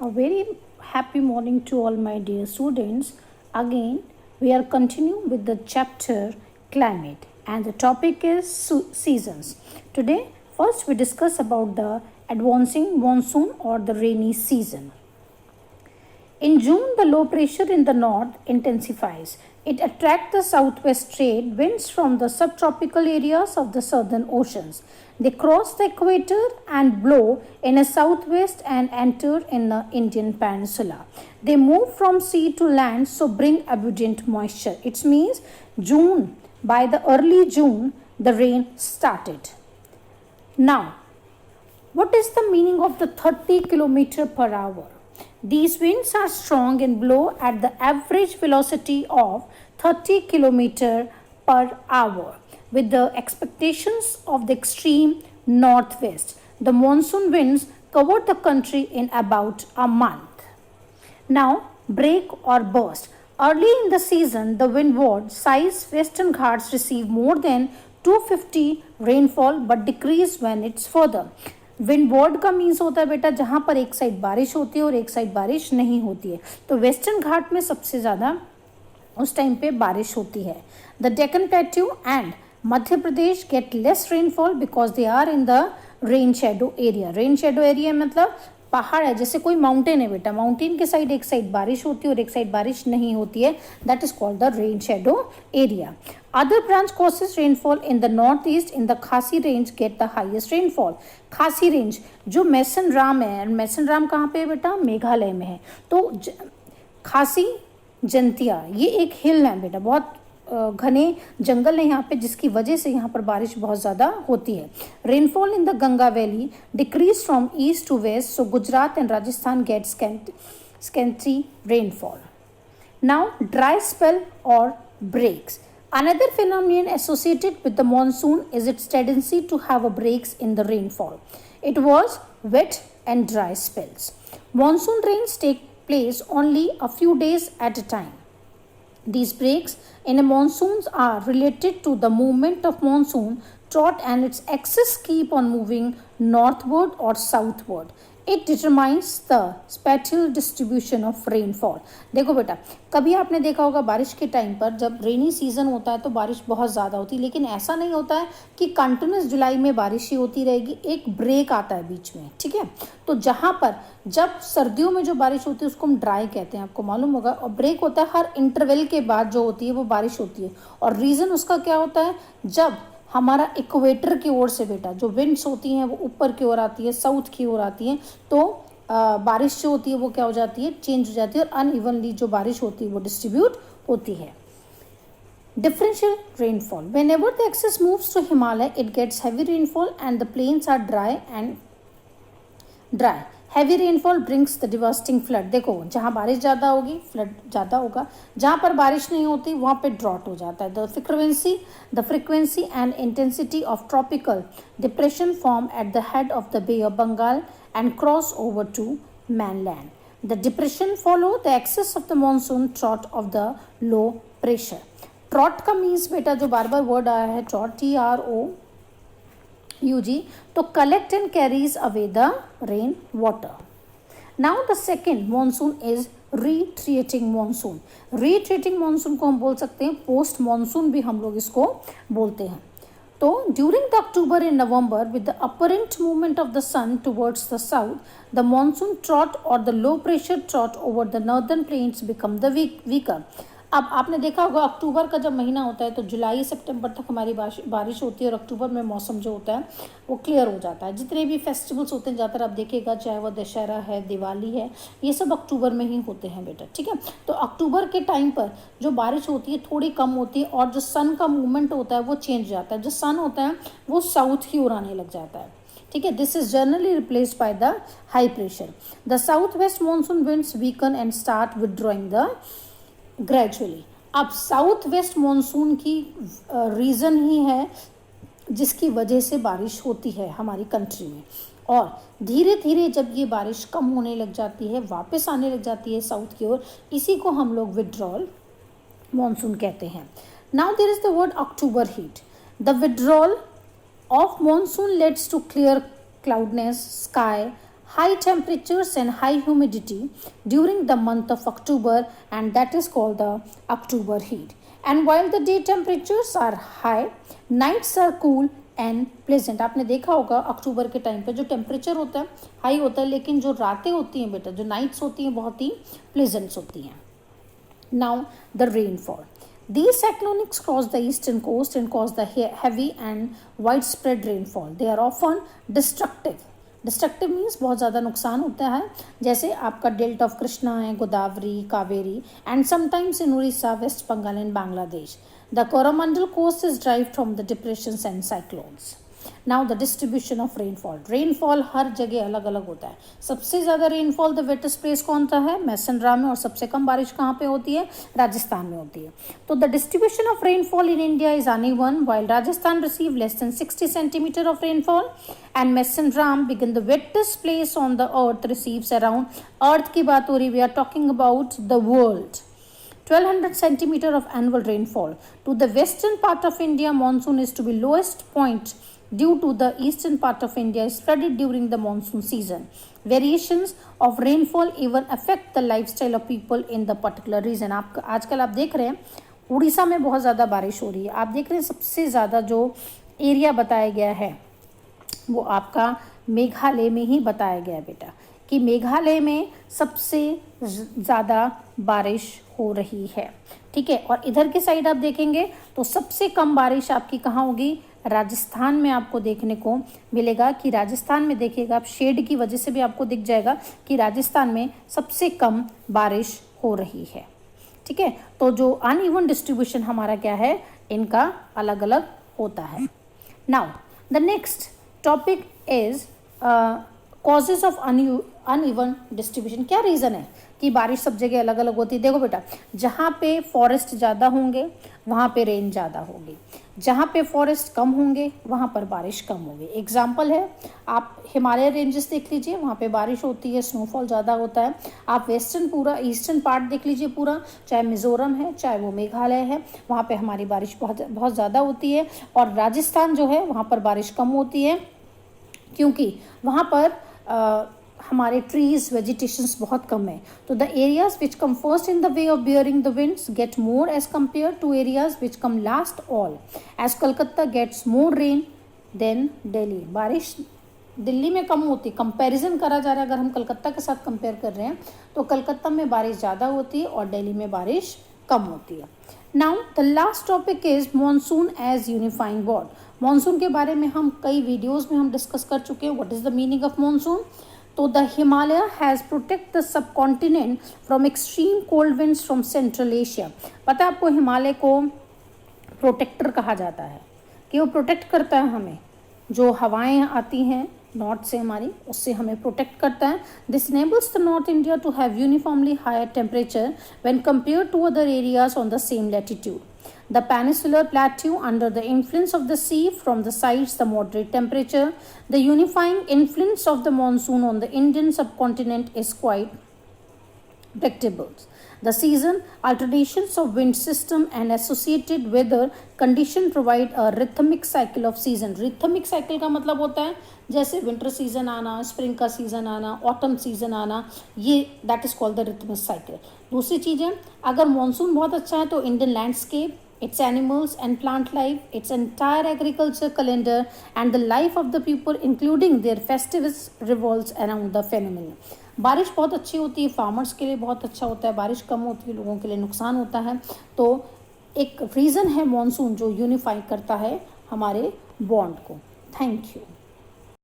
A very happy morning to all my dear students. Again, we are continuing with the chapter climate and the topic is seasons. Today, first we discuss about the advancing monsoon or the rainy season. In June, the low pressure in the north intensifies. It attracts the southwest trade winds from the subtropical areas of the southern oceans. They cross the equator and blow in a southwest and enter in the Indian peninsula. They move from sea to land, so bring abundant moisture. It means June, by the early June, the rain started. Now, what is the meaning of the 30 km per hour? These winds are strong and blow at the average velocity of 30 km per hour with the expectations of the extreme northwest. The monsoon winds covered the country in about a month. Now, break or burst. Early in the season, the windward size Western Ghats receive more than 250 rainfall but decrease when it's further. Windward का means होता है बेटा जहाँ पर एक side बारिश होती है और एक साइड बारिश नहीं होती है. तो वेस्टर्न घाट में सबसे ज़्यादा उस टाइम पे बारिश होती है. The Deccan plateau and Madhya Pradesh get less rainfall because they are in the rain shadow area. Rain shadow area मतलब पहाड़ है, जैसे कोई माउंटेन है बेटा, माउंटेन के साइड एक साइड बारिश होती है और एक साइड बारिश नहीं होती है. That is called the rain shadow area. Other branch causes rainfall in the northeast in the Khasi range get the highest rainfall. खासी रेंज जो मैसन राम है, मैसन राम कहाँ पे है बेटा? मेघालय में है. तो खासी जंतिया ये एक हिल है बेटा, बहुत घने जंगल है यहाँ पे, जिसकी वजह से यहाँ पर बारिश बहुत ज़्यादा होती है. Rainfall in the Ganga valley decreases from east to west, so Gujarat and Rajasthan get scanty rainfall. Now dry spell और breaks. Another phenomenon associated with the monsoon is its tendency to have breaks in the rainfall. It was wet and dry spells. Monsoon rains take place only a few days at a time. These breaks in a monsoons are related to the movement of monsoon trough and its axis keep on moving northward or southward. It determines the spatial distribution of rainfall. देखो बेटा, कभी आपने देखा होगा बारिश के time पर जब रेनी सीजन होता है तो बारिश बहुत ज़्यादा होती है, लेकिन ऐसा नहीं होता है कि कंटिन्यूस जुलाई में बारिश ही होती रहेगी. एक ब्रेक आता है बीच में, ठीक है. तो जहाँ पर जब सर्दियों में जो बारिश होती है उसको हम ड्राई कहते हैं, आपको मालूम होगा. और ब्रेक होता है हर इंटरवल के बाद जो होती है वो बारिश होती है. और रीज़न उसका क्या होता है? जब हमारा इक्वेटर की ओर से बेटा जो विंड्स होती हैं वो ऊपर की ओर आती है, साउथ की ओर आती हैं, तो बारिश जो होती है वो क्या हो जाती है? चेंज हो जाती है और अनइवनली जो बारिश होती है वो डिस्ट्रीब्यूट होती है. Differential rainfall. Whenever the axis moves to Himalaya it gets heavy rainfall and the plains are dry. Heavy rainfall brings the devastating flood. देखो जहाँ बारिश ज़्यादा होगी फ्लड ज़्यादा होगा, जहाँ पर बारिश नहीं होती वहाँ पे ड्रॉट हो जाता है. The frequency and intensity of tropical depression form at the head of the Bay of Bengal and cross over to mainland. The depression follow the axis of the monsoon trough of the low pressure. Trout का means बेटा जो बार बार word आया है trout, TROUG, तो collect and carries away the rain water. Now the second monsoon is retreating monsoon. Retreating monsoon को हम बोल सकते हैं पोस्ट मॉनसून भी हम लोग इसको बोलते हैं. तो during the October and November with the apparent movement of the sun towards the south, the monsoon trough और the low pressure trough over the northern plains become the weaker. अब आपने देखा होगा अक्टूबर का जब महीना होता है तो जुलाई सितंबर तक हमारी बारिश होती है और अक्टूबर में मौसम जो होता है वो क्लियर हो जाता है. जितने भी फेस्टिवल्स होते हैं ज़्यादातर आप देखिएगा, चाहे वो दशहरा है, दिवाली है, ये सब अक्टूबर में ही होते हैं बेटा, ठीक है. तो अक्टूबर के टाइम पर जो बारिश होती है थोड़ी कम होती है और जो सन का मूवमेंट होता है वो चेंज हो जाता है. जो सन होता है वो साउथ की ओर आने लग जाता है, ठीक है. This is generally replaced by the high pressure. The south west monsoon winds weaken and start withdrawing the gradually. अब साउथ वेस्ट मानसून की रीज़न ही है जिसकी वजह से बारिश होती है हमारी कंट्री में, और धीरे धीरे जब ये बारिश कम होने लग जाती है, वापस आने लग जाती है साउथ की ओर, इसी को हम लोग विड्रॉल मानसून कहते हैं. Now there is the word October heat. The withdrawal of monsoon leads to clear cloudness, sky, high temperatures and high humidity during the month of October, and that is called the October heat. And while the day temperatures are high, nights are cool and pleasant. आपने देखा होगा अक्टूबर के time पे जो temperature होता है high होता है, लेकिन जो रातें होती हैं बेटा, जो नाइट्स होती हैं, बहुत ही प्लेजेंट्स होती हैं. Now the rainfall. These cyclonics cross the eastern coast and cause the heavy and widespread rainfall. They are often destructive. Destructive means बहुत ज़्यादा नुकसान होता है, जैसे आपका डेल्टा ऑफ कृष्णा है, Godavari, Kaveri, and sometimes in Orissa, West Bengal and Bangladesh. The Coromandel coast is drive from the depressions and cyclones. Now the distribution of rainfall. Rainfall हर जगह अलग अलग होता है. सबसे ज़्यादा रेनफॉल द वेटेस्ट प्लेस कौन सा है? मैसनरा में. और सबसे कम बारिश कहाँ पे होती है? राजस्थान में होती है. तो the distribution of rainfall in India is uneven. While Rajasthan receive less than 60 centimetre of rainfall and Mawsynram begin the wettest place on the earth receives around, earth की बात हो रही, we are talking about the world, 1200 centimeter of annual rainfall. To the western part of India, monsoon is to be lowest point due to the eastern part of India is flooded during the monsoon season. Variations of rainfall even affect the lifestyle of people in the particular region. आप आजकल आप देख रहे हैं उड़ीसा में बहुत ज़्यादा बारिश हो रही है. आप देख रहे हैं सबसे ज़्यादा जो एरिया बताया गया है वो आपका मेघालय में ही बताया गया है बेटा, कि मेघालय में सबसे ज़्यादा बारिश हो रही है. ठीक है. और इधर की साइड आप देखेंगे तो सबसे कम बारिश आपकी कहाँ होगी? राजस्थान में आपको देखने को मिलेगा. कि राजस्थान में देखिएगा आप, शेड की वजह से भी आपको दिख जाएगा कि राजस्थान में सबसे कम बारिश हो रही है. ठीक है. तो जो अनइवन डिस्ट्रीब्यूशन हमारा क्या है, इनका अलग अलग होता है. Now the next topic is causes of uneven distribution. क्या रीज़न है कि बारिश सब जगह अलग अलग होती है? देखो बेटा, जहाँ पे फॉरेस्ट ज़्यादा होंगे वहाँ पे रेन ज़्यादा होगी, जहाँ पे फॉरेस्ट कम होंगे वहाँ पर बारिश कम होगी. एग्जाम्पल है, आप हिमालय रेंजेस देख लीजिए, वहाँ पे बारिश होती है, स्नोफॉल ज़्यादा होता है. आप वेस्टर्न पूरा ईस्टर्न पार्ट देख लीजिए पूरा, चाहे मिज़ोरम है चाहे वो मेघालय है, वहाँ पे हमारी बारिश बहुत बहुत ज़्यादा होती है. और राजस्थान जो है वहाँ पर बारिश कम होती है, क्योंकि वहाँ पर हमारे ट्रीज वेजिटेशंस बहुत कम है. तो the areas which come first in the way of bearing the winds get more as compare to areas which come last all. As Calcutta gets more rain than Delhi. बारिश दिल्ली में कम होती, कंपैरिजन करा जा रहा है, अगर हम कलकत्ता के साथ कंपेयर कर रहे हैं तो कलकत्ता में बारिश ज़्यादा होती है और दिल्ली में बारिश कम होती है. Now the last topic is monsoon as unifying word. Monsoon के बारे में हम कई वीडियोज़ में हम डिस्कस कर चुके हैं. What is the meaning of monsoon? तो the Himalaya has protect the subcontinent from extreme cold winds from Central Asia. पता है आपको हिमालय को प्रोटेक्टर कहा जाता है, कि वो प्रोटेक्ट करता है हमें. जो हवाएं आती हैं नॉर्थ से हमारी, उससे हमें प्रोटेक्ट करता है. This enables the north India to have uniformly higher temperature when compare to other areas on the same latitude. The peninsular plateau under the influence of the sea from the sides the moderate temperature. The unifying influence of the monsoon on the Indian subcontinent is quite predictable. The season alternations of wind system and associated weather condition provide a rhythmic cycle of season. Rhythmic cycle का मतलब होता है जैसे winter season आना, spring का season आना, autumn season आना, ये that is called the rhythmic cycle. दूसरी चीज़ है, अगर मानसून बहुत अच्छा है तो Indian landscape, its animals and plant life, its entire agriculture calendar and the life of the people including their festivals revolves around the phenomenon. बारिश बहुत अच्छी होती है, फार्मर्स के लिए बहुत अच्छा होता है. बारिश कम होती है, लोगों के लिए नुकसान होता है. तो एक रीज़न है मॉनसून जो यूनिफाई करता है हमारे बॉन्ड को. Thank you.